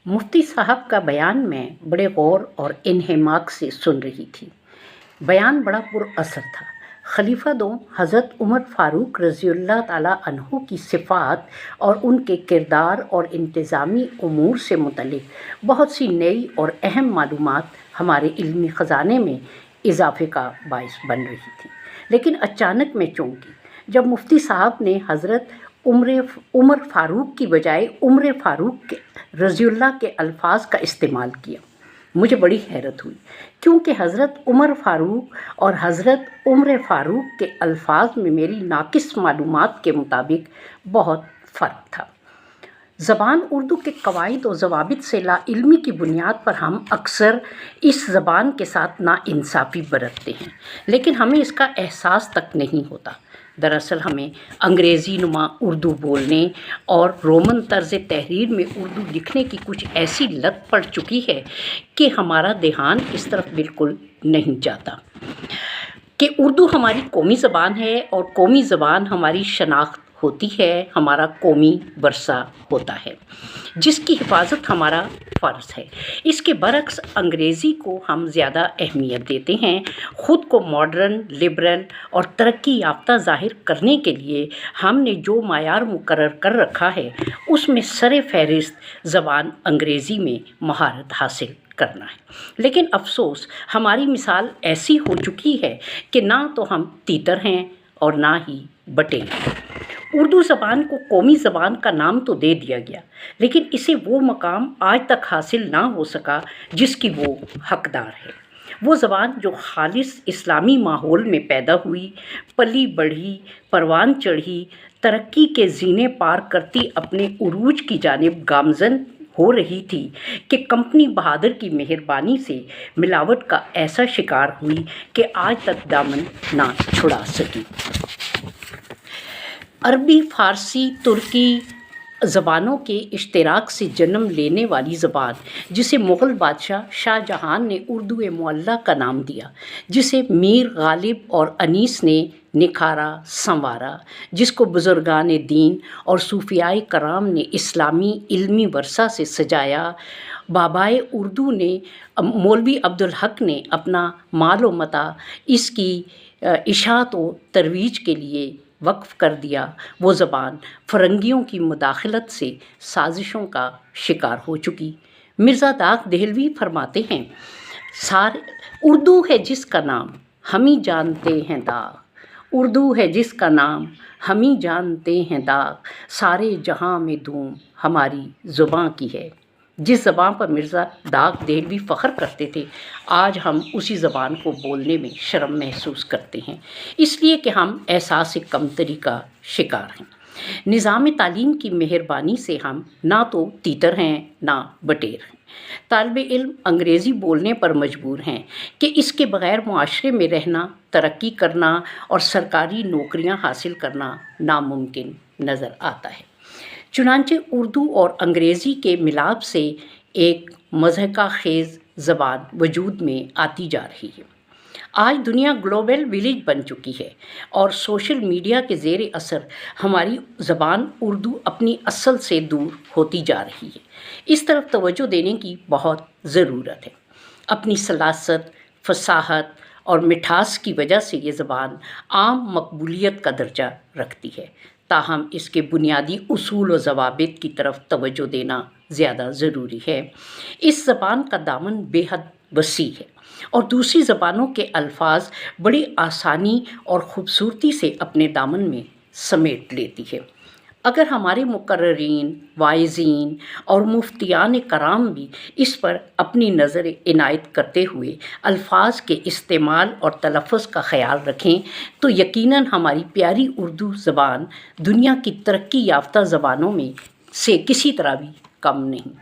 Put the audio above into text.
मुफ्ती साहब का बयान मैं बड़े गौर और इन्हमाक से सुन रही थी। बयान बड़ा पुरअसर था। खलीफा दो हज़रत उमर फ़ारूक रज़ियल्लाहु ताला अन्हु की सिफ़ात और उनके किरदार और इंतज़ामी उमूर से मुतल्लिक़ बहुत सी नई और अहम मालूमात हमारे इल्मी ख़ज़ाने में इजाफ़े का बाइस बन रही थी। लेकिन अचानक मैं चौंकी जब मुफ्ती साहब ने हज़रत उमर फ़ारूक की बजाय उम्र फ़ारूक रज़ियल्लाहु के अल्फाज का इस्तेमाल किया। मुझे बड़ी हैरत हुई क्योंकि हज़रत उमर फ़ारूक और हज़रत उम्र फ़ारूक के अल्फाज में मेरी नाक़िस मालूमात के मुताबिक बहुत फ़र्क था। ज़बान उर्दू के कवायद और ज़वाबित से लाइल्मी की बुनियाद पर हम अक्सर इस ज़बान के साथ नाइंसाफ़ी बरतते हैं, लेकिन हमें इसका एहसास तक नहीं होता। दरअसल हमें अंग्रेज़ी नुमा उर्दू बोलने और रोमन तर्ज़ तहरीर में उर्दू लिखने की कुछ ऐसी लत पड़ चुकी है कि हमारा ध्यान इस तरफ बिल्कुल नहीं जाता कि उर्दू हमारी कौमी ज़बान है और कौमी ज़बान हमारी शनाख्त होती है, हमारा कौमी वर्सा होता है, जिसकी हिफाजत हमारा फ़र्ज़ है। इसके बरक्स अंग्रेज़ी को हम ज़्यादा अहमियत देते हैं। ख़ुद को मॉडर्न, लिबरल और तरक्की याफ्ता ज़ाहिर करने के लिए हमने जो मायार मुकर्रर कर रखा है उसमें सरे फ़हरिस्त ज़बान अंग्रेज़ी में महारत हासिल करना है। लेकिन अफसोस हमारी मिसाल ऐसी हो चुकी है कि ना तो हम तीतर हैं और ना ही बटेर। उर्दू ज़बान को कौमी ज़बान का नाम तो दे दिया गया, लेकिन इसे वो मकाम आज तक हासिल ना हो सका जिसकी वो हकदार है। वो ज़बान जो खालिस इस्लामी माहौल में पैदा हुई, पली बढ़ी, परवान चढ़ी, तरक्की के ज़ीने पार करती अपने उरूज की जानिब गामज़न हो रही थी कि कंपनी बहादुर की मेहरबानी से मिलावट का ऐसा शिकार हुई कि आज तक दामन ना छुड़ा सकी। अरबी, फ़ारसी, तुर्की ज़बानों के इश्तिराक से जन्म लेने वाली ज़बान जिसे मुग़ल बादशाह शाहजहां ने उर्दू मुअल्ला का नाम दिया, जिसे मीर गालिब और अनीस ने निखारा संवारा, जिसको बुज़ुर्गान दीन और सूफ़ियाए कराम ने इस्लामी इल्मी वर्सा से सजाया, बाबाए उर्दू ने मौलवी अब्दुल हक ने अपना माल व मता इसकी इशाअत व तरवीज के लिए वक्फ़ कर दिया, वो ज़बान फ़रंगियों की मुदाखलत से साजिशों का शिकार हो चुकी। मिर्ज़ा दाग देहलवी फरमाते हैं, सारे उर्दू है जिसका नाम हम ही जानते हैं दाग, उर्दू है जिसका नाम हम ही जानते हैं दाग, सारे जहां में धूम हमारी ज़ुबां की है। जिस ज़बान पर मिर्ज़ा दाग देहलवी फ़ख्र करते थे, आज हम उसी ज़बान को बोलने में शर्म महसूस करते हैं, इसलिए कि हम एहसास कमतरी का शिकार हैं। निज़ाम तालीम की मेहरबानी से हम ना तो तीतर हैं ना बटेर हैं। तालिब इल्म अंग्रेज़ी बोलने पर मजबूर हैं कि इसके बग़ैर मुआशरे में रहना, तरक्की करना और सरकारी नौकरियां हासिल करना नामुमकिन नज़र आता है। चुनांचे उर्दू और अंग्रेज़ी के मिलाप से एक मज़हक़ा ख़ेज़ ज़बान वजूद में आती जा रही है। आज दुनिया ग्लोबल विलेज बन चुकी है और सोशल मीडिया के ज़ेर असर हमारी ज़बान उर्दू अपनी असल से दूर होती जा रही है। इस तरफ तवज्जो देने की बहुत ज़रूरत है। अपनी सलासत, फसाहत और मिठास की वजह से ये ज़बान आम मकबूलियत का दर्जा रखती है, ताहम इसके बुनियादी उसूल व ज़वाबित की तरफ तवज्जो देना ज़्यादा ज़रूरी है। इस ज़बान का दामन बेहद वसी है और दूसरी ज़बानों के अल्फाज बड़ी आसानी और ख़ूबसूरती से अपने दामन में समेट लेती है। अगर हमारे मुकर्ररीन, वाइज़ीन और मुफ्तियान कराम भी इस पर अपनी नज़र इनायत करते हुए अल्फाज के इस्तेमाल और तलफ़्फ़ुज़ का ख़याल रखें तो यकीनन हमारी प्यारी उर्दू ज़बान दुनिया की तरक्की याफ्ता ज़बानों में से किसी तरह भी कम नहीं।